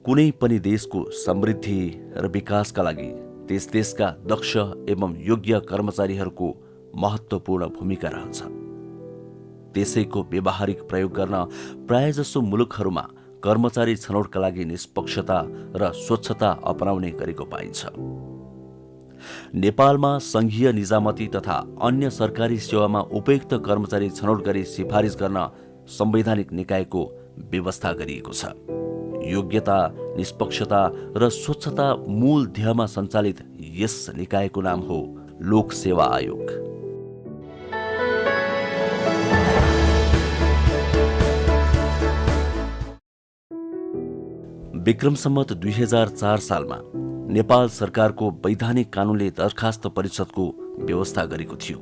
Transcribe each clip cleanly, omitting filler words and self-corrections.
कुनै पनि देशको समृद्धि र विकासका लागि त्यस देशका दक्ष एवं योग्य कर्मचारीहरूको महत्त्वपूर्ण भूमिका रहन्छ। त्यसैको व्यावहारिक प्रयोग गर्न प्रायजसो मुलुकहरूमा कर्मचारी छनौटका लागि निष्पक्षता र स्वच्छता अपनाउने गरेको पाइन्छ। नेपालमा संघीय निजामती तथा अन्य सरकारी सेवामा उपयुक्त कर्मचारी छनौट गरी सिफारिस गर्न संवैधानिक निकायको व्यवस्था गरिएको छ। योग्यता, निष्पक्षता र स्वच्छता मूल ध्येयमा सञ्चालित यस निकायको नाम हो लोक सेवा आयोग। विक्रम सम्वत 2004 सालमा नेपाल सरकारको वैधानिक कानूनले दरखास्त परिषदको व्यवस्था गरेको थियो,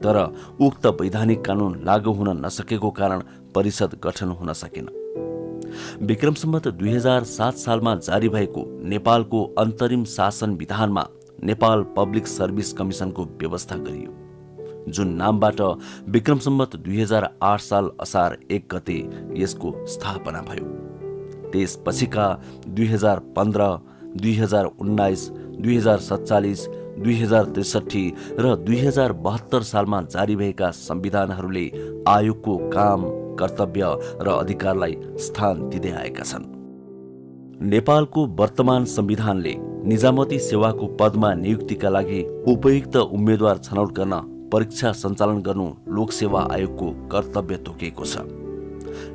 तर उक्त वैधानिक कानून लागू हुन नसकेको कारण परिषद गठन हुन सकेन। विक्रम सम्वत 2007 सालमा जारी भएको नेपालको अन्तरिम शासन विधानमा नेपाल पब्लिक सर्भिस कमिसनको व्यवस्था गरियो, जुन नामबाट विक्रम सम्वत 2008 साल असार 1 गते यसको स्थापना भयो। त्यसपछिका 2015, 2019, 2047, 2063 र 2072 सालमा जारी भएका संविधानहरूले आयोगको काम, कर्तव्य र अधिकारलाई स्थान दिँदै आएका छन्। नेपालको वर्तमान संविधानले निजामती सेवाको पदमा नियुक्तिका लागि उपयुक्त उम्मेद्वार छनौट गर्न परीक्षा सञ्चालन गर्नु लोकसेवा आयोगको कर्तव्य तोकेको छ।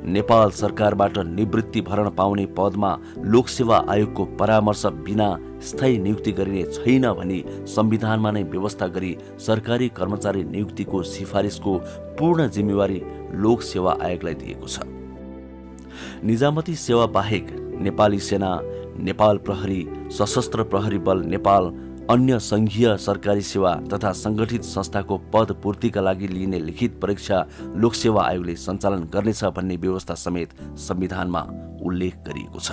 नेपाल सरकारबाट निवृत्ति भरण पाउने पदमा लोकसेवा आयोगको परामर्श बिना स्थायी नियुक्ति गरिने छैन भनी संविधानमा नै व्यवस्था गरी सरकारी कर्मचारी नियुक्तिको सिफारिसको पूर्ण जिम्मेवारी लोकसेवा आयोगलाई दिएको छ। निजामती सेवा बाहेक नेपाली सेना, नेपाल प्रहरी, सशस्त्र प्रहरी बल नेपाल, अन्य संघीय सरकारी सेवा तथा संगठित संस्थाको पद पूर्तिका लागि लिइने लिखित परीक्षा लोकसेवा आयोगले सञ्चालन गर्नेछ भन्ने व्यवस्था समेत संविधानमा उल्लेख गरिएको छ।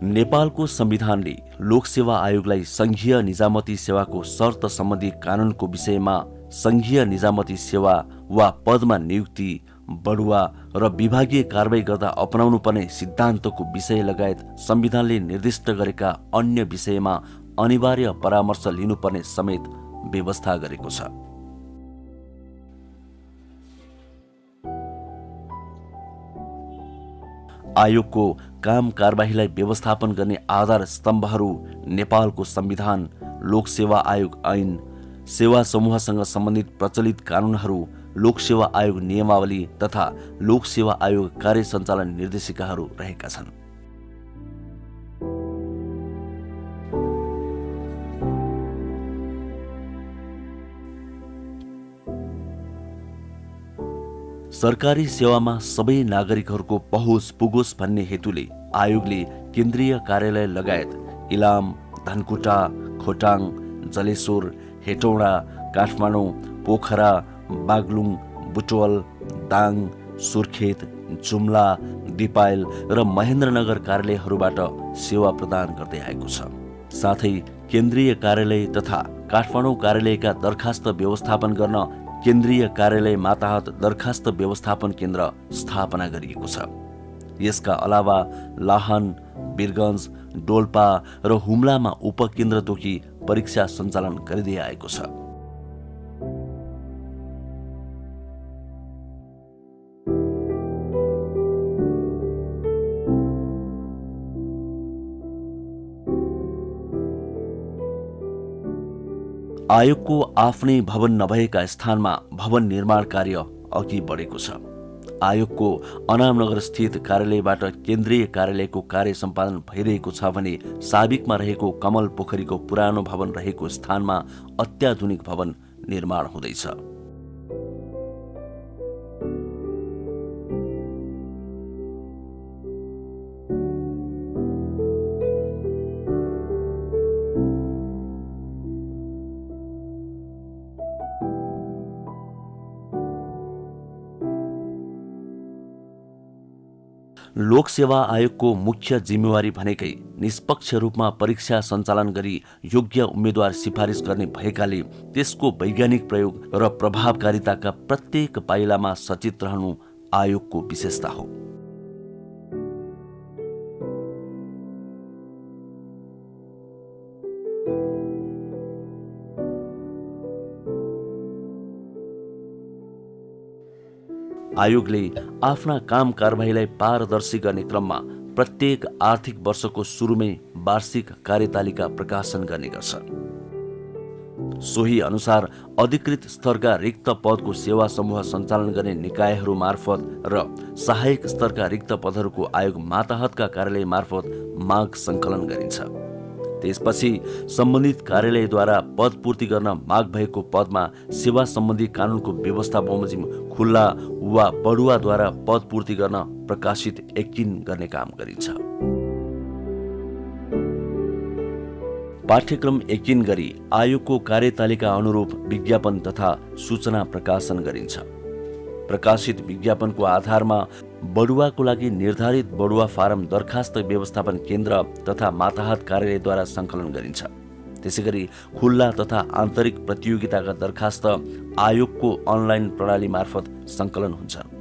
नेपालको संविधानले लोकसेवा आयोगलाई संघीय निजामती सेवाको शर्त सम्बन्धी कानूनको विषयमा संघीय निजामती सेवा वा पदमा नियुक्ति, बढुवा र विभागीय कारबाही गर्दा अपनाउनु पर्ने सिद्धान्तको विषय लगायत संविधानले निर्दिष्ट गरेका अन्य विषयमा अनिवार्य परामर्श लिनुपर्ने समेत व्यवस्था गरेको छ। आयोगको काम कारबाहीलाई व्यवस्थापन गर्ने आधार स्तम्भहरू नेपालको संविधान, लोकसेवा आयोग ऐन, सेवा समूहसँग सम्बन्धित प्रचलित कानूनहरू, लोकसेवा आयोग नियमावली तथा लोकसेवा आयोग कार्य सञ्चालन निर्देशिकाहरू रहेका छन्। सरकारी सेवामा सबै नागरिकहरूको पहुँच पुगोस् भन्ने हेतुले आयोगले केन्द्रीय कार्यालय लगायत इलाम, धनकुटा, खोटाङ, जलेश्वर, हेटौडा, काठमाडौँ, पोखरा, बागलुङ, बुटवल, दाङ, सुर्खेत, जुम्ला, दिपायल र महेन्द्रनगर कार्यालयहरूबाट सेवा प्रदान गर्दै आएको छ। साथै केन्द्रीय कार्यालय तथा काठमाडौँ कार्यालयका दरखास्त व्यवस्थापन गर्न केन्द्रीय कार्यालय मातहत दरखास्त व्यवस्थापन केन्द्र स्थापना गरिएको छ। यसका अलावा लाहन, वीरगञ्ज, डोल्पा र हुम्लामा उपकेन्द्र तोकी परीक्षा सञ्चालन गरिँदै आएको छ। आयोगको आफ्नै भवन नभएका स्थानमा भवन निर्माण कार्य अघि बढेको छ। आयोगको अनामनगर स्थित कार्यालयबाट केन्द्रीय कार्यालयको कार्य सम्पादन भइरहेको छ भने साबिकमा रहेको कमल पोखरीको पुरानो भवन रहेको स्थानमा अत्याधुनिक भवन निर्माण हुँदैछ। लोकसेवा आयोगको मुख्य जिम्मेवारी भनेकै निष्पक्ष रूपमा परीक्षा सञ्चालन गरी योग्य उम्मेद्वार सिफारिस गर्ने भएकाले त्यसको वैज्ञानिक प्रयोग र प्रभावकारिताका प्रत्येक पाइलामा सचेत रहनु आयोगको विशेषता हो। आयोगले आफ्ना काम कारबाहीलाई पारदर्शी गर्ने क्रममा प्रत्येक आर्थिक वर्षको सुरुमै वार्षिक कार्यतालिका प्रकाशन गर्ने गर्छ। सोही अनुसार अधिकृत स्तरका रिक्त पदको सेवा समूह सञ्चालन गर्ने निकायहरू मार्फत र सहायक स्तरका रिक्त पदहरूको आयोग माताहतका कार्यालय मार्फत माग सङ्कलन गरिन्छ। त्यसपछि सम्बन्धित कार्यालयद्वारा पद पूर्ति गर्न माग भएको पदमा सेवा सम्बन्धी कानूनको व्यवस्था बमोजिम खुल्ला वा बढुवाद्वारा पद पूर्ति गर्न प्रकाशित यकिन गर्ने काम गरिन्छ। पाठ्यक्रम यकिन गरी आयोगको कार्यतालिका अनुरूप विज्ञापन तथा सूचना प्रकाशन गरिन्छ। प्रकाशित विज्ञापनको आधारमा बढुवाको लागि निर्धारित बढुवा फारम दरखास्त व्यवस्थापन केन्द्र तथा माताहत कार्यालयद्वारा सङ्कलन गरिन्छ। त्यसैगरी खुल्ला तथा आन्तरिक प्रतियोगिताका दरखास्त आयोगको अनलाइन प्रणाली मार्फत सङ्कलन हुन्छन्।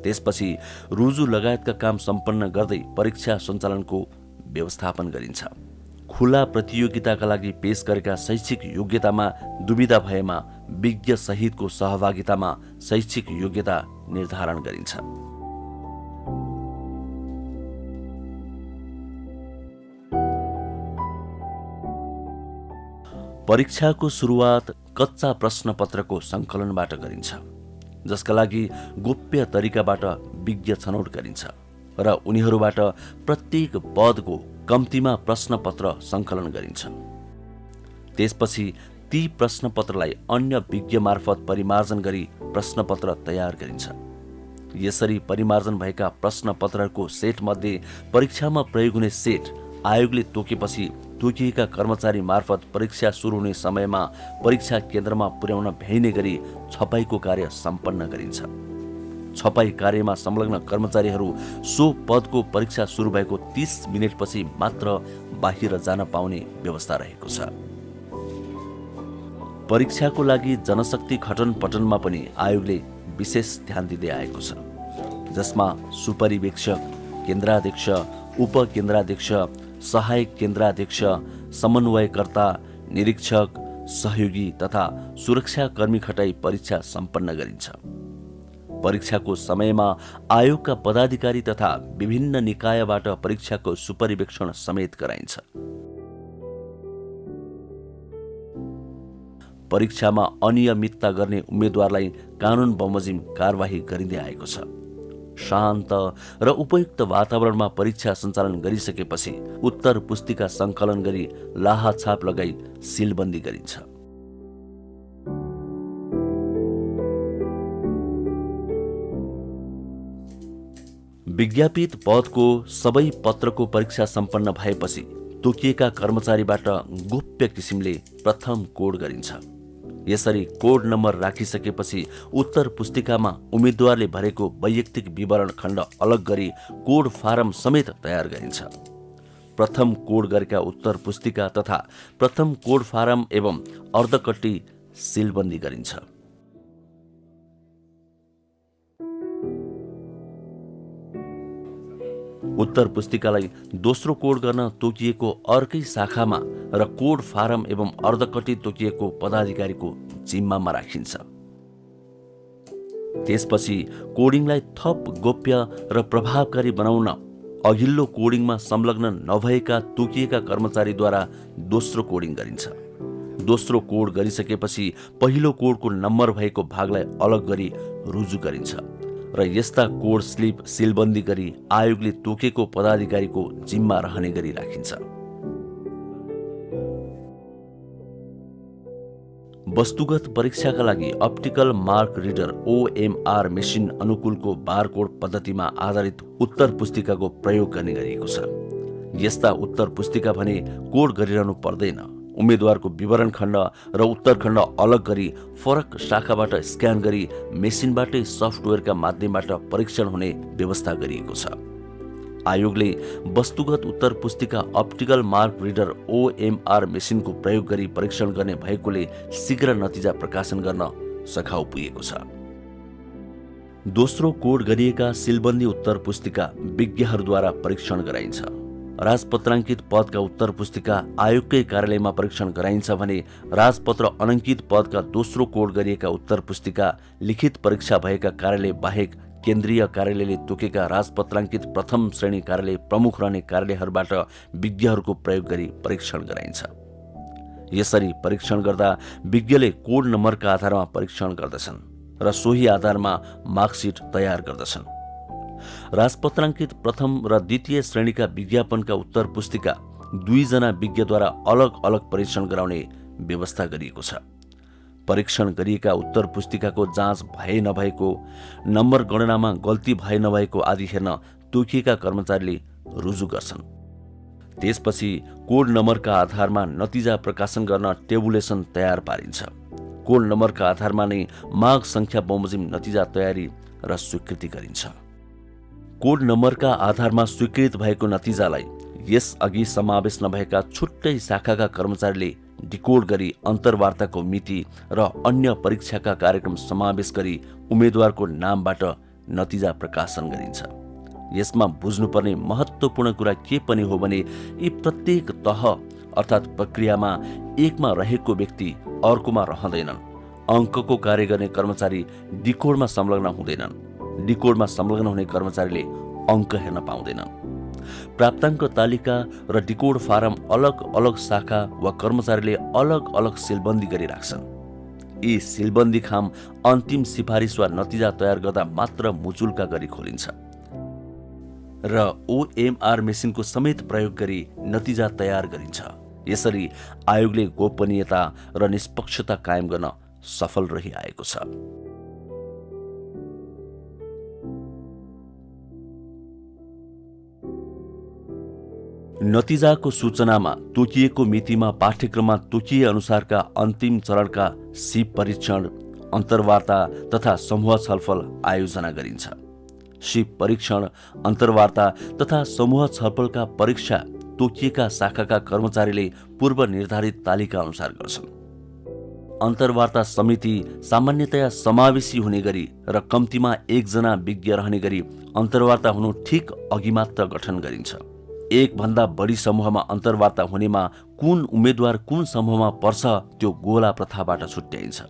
त्यसपछि रुजु लगायतका काम सम्पन्न गर्दै परीक्षा सञ्चालनको व्यवस्थापन गरिन्छ। खुला प्रतियोगिताका लागि पेश गरेका शैक्षिक योग्यतामा दुविधा भएमा विज्ञ सहितको सहभागितामा शैक्षिक योग्यता निर्धारण गरिन्छ। परीक्षाको सुरुवात कच्चा प्रश्नपत्रको सङ्कलनबाट गरिन्छ, जसका लागि गोप्य तरिकाबाट विज्ञ छनौट गरिन्छ र उनीहरूबाट प्रत्येक पदको कम्तीमा प्रश्नपत्र सङ्कलन गरिन्छ। त्यसपछि ती प्रश्नपत्रलाई अन्य विज्ञ मार्फत परिमार्जन गरी प्रश्नपत्र तयार गरिन्छ। यसरी परिमार्जन भएका प्रश्नपत्रहरूको सेटमध्ये परीक्षामा प्रयोग हुने सेट आयोगले तोकेपछि तोकिएका कर्मचारी मार्फत परीक्षा सुरु हुने समयमा परीक्षा केन्द्रमा पुर्याउन भ्याइने गरी छपाईको कार्य सम्पन्न गरिन्छ। छपाई कार्यमा संलग्न कर्मचारीहरू सो पदको परीक्षा सुरु भएको 30 मिनेटपछि मात्र बाहिर जान पाउने व्यवस्था रहेको छ। परीक्षाको लागि जनशक्ति खटन पटनमा पनि आयोगले विशेष ध्यान दिँदै आएको छ, जसमा सुपरिवेक्षक, केन्द्राध्यक्ष, उपकेन्द्राध्यक्ष, सहायक केन्द्राध्यक्ष, समन्वयकर्ता, निरीक्षक, सहयोगी तथा सुरक्षाकर्मी खटाई परीक्षा सम्पन्न गरिन्छ। परीक्षाको समयमा आयोगका पदाधिकारी तथा विभिन्न निकायबाट परीक्षाको सुपरिवेक्षण समेत गराइन्छ। परीक्षामा अनियमितता गर्ने उम्मेद्वारलाई कानून बमोजिम कारबाही गरिँदै आएको छ। शान्त र उपयुक्त वातावरणमा परीक्षा सञ्चालन गरिसकेपछि उत्तर पुस्तिका सङ्कलन गरी लाहाछाप लगाई सिलबन्दी गरिन्छ। विज्ञापित पदको सबै पत्रको परीक्षा सम्पन्न भएपछि तोकिएका कर्मचारीबाट गोप्य किसिमले प्रथम कोड गरिन्छ। यसरी कोड नम्बर राखिसकेपछि उत्तर पुस्तिकामा उम्मेद्वारले भरेको वैयक्तिक विवरण खण्ड अलग गरी कोड फारम समेत तयार गरिन्छ। प्रथम कोड गरेका उत्तर पुस्तिका तथा प्रथम कोड फारम एवं अर्धकट्टी सिलबन्दी गरिन्छ। उत्तर पुस्तिकालाई दोस्रो कोड गर्न तोकिएको अर्कै शाखामा र कोड फारम एवं अर्धकट्टी तोकिएको पदाधिकारीको जिम्मामा राखिन्छ। त्यसपछि कोडिङलाई थप गोप्य र प्रभावकारी बनाउन अघिल्लो कोडिङमा संलग्न नभएका तोकिएका कर्मचारीद्वारा दोस्रो कोडिङ गरिन्छ। दोस्रो कोड गरिसकेपछि पहिलो कोडको नम्बर भएको भागलाई अलग गरी रुजु गरिन्छ र यस्ता कोड स्लिप सिलबन्दी गरी आयोगले तोकेको पदाधिकारीको जिम्मा रहने गरी राखिन्छ। वस्तुगत परीक्षाका लागि optical mark reader OMR machine अनुकूलको बारकोड पद्धतिमा आधारित उत्तर पुस्तिकाको प्रयोग गर्ने गरिएको छ। यस्ता उत्तर पुस्तिका भने कोड गरिरहनु पर्दैन। उम्मेद्वारको विवरण खण्ड र उत्तर खण्ड अलग गरी फरक शाखाबाट स्क्यान गरी मेसिनबाटै सफ्टवेयरका माध्यमबाट परीक्षण हुने व्यवस्था गरिएको छ। आयोगले वस्तुगत उत्तर पुस्तिका अप्टिकल मार्क रिडर OMR मेसिनको प्रयोग गरी परीक्षण गर्ने भएकोले शीघ्र नतिजा प्रकाशन गर्न सघाउ पुगेको छ। दोस्रो कोड गरिएका सिलबन्दी उत्तर पुस्तिका विज्ञहरूद्वारा परीक्षण गराइन्छ। राजपत्राङ्कित पदका उत्तर पुस्तिका आयोगकै कार्यालयमा परीक्षण गराइन्छ भने राजपत्र अनङ्कित पदका दोस्रो कोड गरिएका उत्तर पुस्तिका लिखित परीक्षा भएका कार्यालय बाहेक केन्द्रीय कार्यालयले तोकेका राजपत्राङ्कित प्रथम श्रेणी कार्यालय प्रमुख रहने कार्यालयहरूबाट विज्ञहरूको प्रयोग गरी परीक्षण गराइन्छ। यसरी परीक्षण गर्दा विज्ञले कोड नम्बरका आधारमा परीक्षण गर्दछन् र सोही आधारमा मार्कसिट तयार गर्दछन्। राजपत्राङ्कित प्रथम र द्वितीय श्रेणीका विज्ञापनका उत्तर पुस्तिका 2 जना विज्ञद्वारा अलग अलग परीक्षण गराउने व्यवस्था गरिएको छ। परीक्षण गरिएका उत्तर पुस्तिकाको जाँच भए नभएको, नम्बर गणनामा गल्ती भए नभएको आदि हेर्न तोकिएका कर्मचारीले रुजु गर्छन्। त्यसपछि कोड नम्बरका आधारमा नतिजा प्रकाशन गर्न टेबुलेसन तयार पारिन्छ। कोड नम्बरका आधारमा नै माग संख्या बमोजिम नतिजा तयारी र स्वीकृति गरिन्छ। कोड नम्बरका आधारमा स्वीकृत भएको नतिजालाई यसअघि समावेश नभएका छुट्टै शाखाका कर्मचारीले डिकोड गरी अन्तर्वार्ताको मिति र अन्य परीक्षाका कार्यक्रम समावेश गरी उम्मेद्वारको नामबाट नतिजा प्रकाशन गरिन्छ। यसमा बुझ्नुपर्ने महत्त्वपूर्ण कुरा के पनि हो भने यी प्रत्येक तह अर्थात् प्रक्रियामा एकमा रहेको व्यक्ति अर्कोमा रहँदैनन्। अङ्कको कार्य गर्ने कर्मचारी डिकोडमा संलग्न हुँदैनन्। डिकोडमा संलग्न हुने कर्मचारीले अङ्क हेर्न पाउँदैनन्। प्राप्ताङ्क तालिका र डिकोड फारम अलग अलग शाखा वा कर्मचारीले अलग अलग सिलबन्दी गरिराख्छन्। यी सिलबन्दी खाम अन्तिम सिफारिस वा नतिजा तयार गर्दा मात्र मुचुल्का गरी खोलिन्छ र ओएमआर मेसिनको समेत प्रयोग गरी नतिजा तयार गरिन्छ। यसरी आयोगले गोपनीयता र निष्पक्षता कायम गर्न सफल रहिआएको छ। नतिजाको सूचनामा तोकिएको मितिमा पाठ्यक्रममा तोकिए अनुसारका अन्तिम चरणका सिप परीक्षण, अन्तर्वार्ता तथा समूह छलफल आयोजना गरिन्छ। सिप परीक्षण, अन्तर्वार्ता तथा समूह छलफलका परीक्षा तोकिएका शाखाका कर्मचारीले पूर्व निर्धारित तालिका अनुसार गर्छन्। अन्तर्वार्ता समिति सामान्यतया समावेशी हुने गरी र कम्तीमा 1 जना विज्ञ रहने गरी अन्तर्वार्ता हुनु ठिक अघि मात्र गठन गरिन्छ। 1 भन्दा बढी समूहमा अन्तर्वार्ता हुनेमा कुन उम्मेद्वार कुन समूहमा पर्छ त्यो गोला प्रथाबाट छुट्याइन्छ।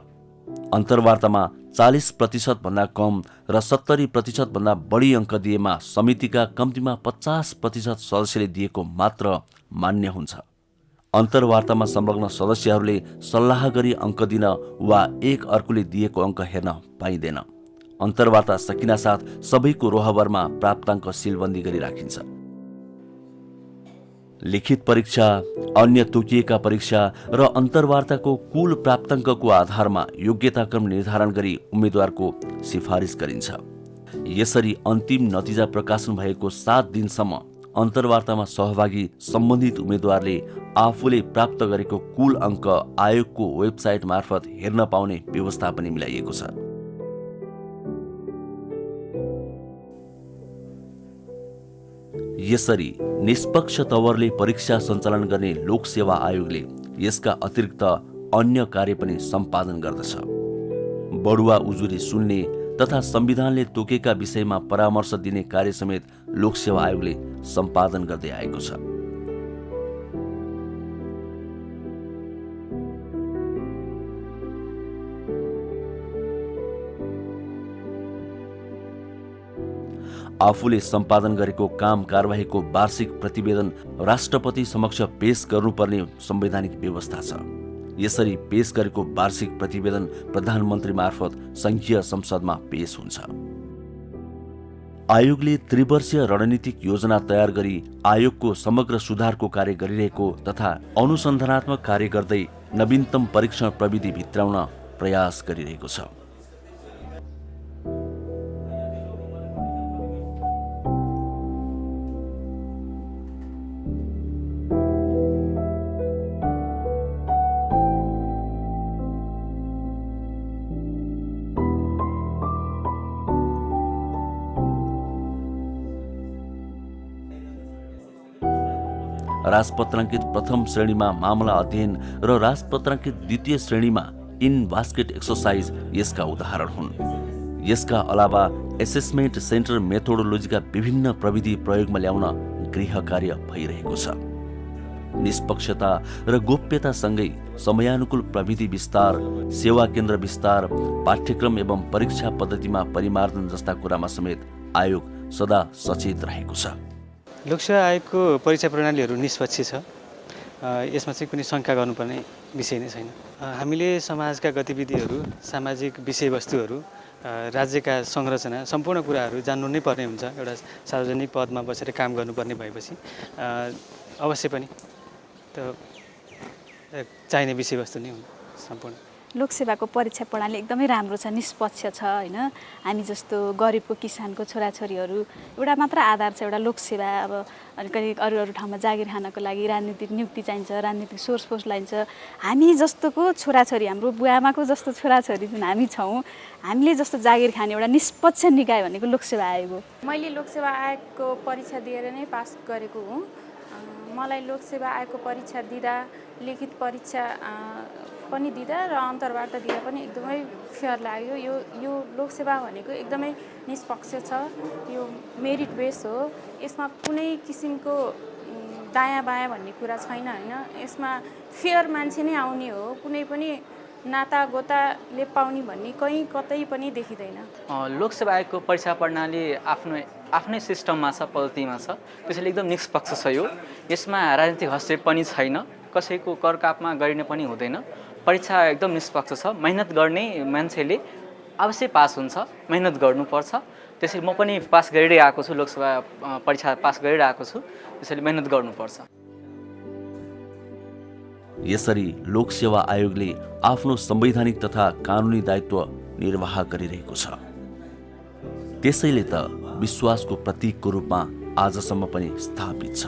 अन्तर्वार्तामा 40% भन्दा कम र 70% भन्दा बढी अङ्क दिएमा समितिका कम्तीमा 50% सदस्यले दिएको मात्र मान्य हुन्छ। अन्तर्वार्तामा संलग्न सदस्यहरूले सल्लाह गरी अङ्क दिन वा एक अर्कोले दिएको अङ्क हेर्न पाइँदैन। अन्तर्वार्ता सकिनासाथ सबैको रोहबरमा प्राप्ताङ्क सिलबन्दी गरी राखिन्छ। लिखित परीक्षा, अन्य तोकिएका परीक्षा र अन्तर्वार्ताको कुल प्राप्ताङ्कको आधारमा योग्यताक्रम निर्धारण गरी उम्मेद्वारको सिफारिस गरिन्छ। यसरी अन्तिम नतिजा प्रकाशन भएको 7 दिनसम्म अन्तर्वार्तामा सहभागी सम्बन्धित उम्मेद्वारले आफूले प्राप्त गरेको कुल अङ्क आयोगको वेबसाइट मार्फत हेर्न पाउने व्यवस्था पनि मिलाइएको छ। यसरी निष्पक्ष तवरले परीक्षा सञ्चालन गर्ने लोक सेवा आयोगले यसका अतिरिक्त अन्य कार्य पनि सम्पादन गर्दछ। बढुवा उजुरी सुन्ने तथा संविधानले तोकेका विषयमा परामर्श दिने कार्य समेत लोक सेवा आयोगले सम्पादन गर्दै आएको छ। आफूले सम्पादन गरेको काम कारबाहीको वार्षिक प्रतिवेदन राष्ट्रपति समक्ष पेश गर्नुपर्ने संवैधानिक व्यवस्था छ। यसरी पेश गरेको वार्षिक प्रतिवेदन प्रधानमन्त्री मार्फत संघीय संसदमा पेश हुन्छ। आयोगले त्रिवर्षीय रणनीतिक योजना तयार गरी आयोगको समग्र सुधारको कार्य गरिरहेको तथा अनुसन्धानात्मक कार्य गर्दै नवीनतम परीक्षण प्रविधि भित्राउन प्रयास गरिरहेको छ। राजपत्राङ्कित प्रथम श्रेणीमा मामला अध्ययन र राजपत्राङ्कित द्वितीय श्रेणीमा इन बास्केट एक्सरसाइज यसका उदाहरण हुन्। यसका अलावा एसेसमेन्ट सेन्टर मेथोडोलोजीका विभिन्न प्रविधि प्रयोगमा ल्याउन गृह कार्य भइरहेको छ। निष्पक्षता र गोप्यतासँगै समयानुकूल प्रविधि विस्तार, सेवा केन्द्र विस्तार, पाठ्यक्रम एवं परीक्षा पद्धतिमा परिमार्जन जस्ता कुरामा समेत आयोग सदा सचेत रहेको छ। लोकसेवा आयोगको परीक्षा प्रणालीहरू निष्पक्ष छ। यसमा चाहिँ कुनै शङ्का गर्नुपर्ने विषय नै छैन। हामीले समाजका गतिविधिहरू, सामाजिक विषयवस्तुहरू, राज्यका संरचना, सम्पूर्ण कुराहरू जान्नु नै पर्ने हुन्छ। एउटा सार्वजनिक पदमा बसेर काम गर्नुपर्ने भएपछि अवश्य पनि त्यो चाहिने विषयवस्तु नै हुन् सम्पूर्ण। लोकसेवाको परीक्षा प्रणाली एकदमै राम्रो छ, निष्पक्ष छ होइन। हामी जस्तो गरिबको किसानको छोराछोरीहरू एउटा मात्र आधार छ, एउटा लोकसेवा। अब कहीँ अरू ठाउँमा जागिर खानको लागि राजनीतिक नियुक्ति चाहिन्छ, राजनीतिक सोर्स पोस्ट चाहिन्छ। हामी जस्तोको छोराछोरी, हाम्रो बुवाआमाको जस्तो छोराछोरी जुन हामी छौँ, हामीले जस्तो जागिर खाने एउटा निष्पक्ष निकाय भनेको लोकसेवा आयोग हो। मैले लोकसेवा आयोगको परीक्षा दिएर नै पास गरेको हुँ। मलाई लोकसेवा आयोगको परीक्षा दिँदा, लिखित परीक्षा पनि दिँदा र अन्तर्वार्ता दिँदा पनि एकदमै फेयर लाग्यो। यो लोकसेवा भनेको एकदमै निष्पक्ष छ। यो मेरिट बेस हो। यसमा कुनै किसिमको दायाँ बायाँ भन्ने कुरा छैन होइन। यसमा फेयर मान्छे नै आउने हो। कुनै पनि नाता गोताले पाउने भन्ने कहीँ कतै पनि देखिँदैन। लोकसेवा आयोगको परीक्षा प्रणाली आफ्नै सिस्टममा छ, पद्धतिमा छ। त्यसैले एकदम निष्पक्ष छ यो। यसमा राजनीतिक हस्तक्षेप पनि छैन, कसैको करकापमा गरिने पनि हुँदैन। परीक्षा एकदम निष्पक्ष छ। मेहनत गर्ने मान्छेले अवश्य पास हुन्छ, मेहनत गर्नुपर्छ। त्यसैले म पनि पास गरिरै आएको छु, लोकसेवा परीक्षा पास गरिरै आएको छु। त्यसैले मेहनत गर्नुपर्छ। यसरी लोकसेवा आयोगले आफ्नो संवैधानिक तथा कानुनी दायित्व निर्वाह गरिरहेको छ। त्यसैले त विश्वासको प्रतीकको रूपमा आजसम्म पनि स्थापित छ।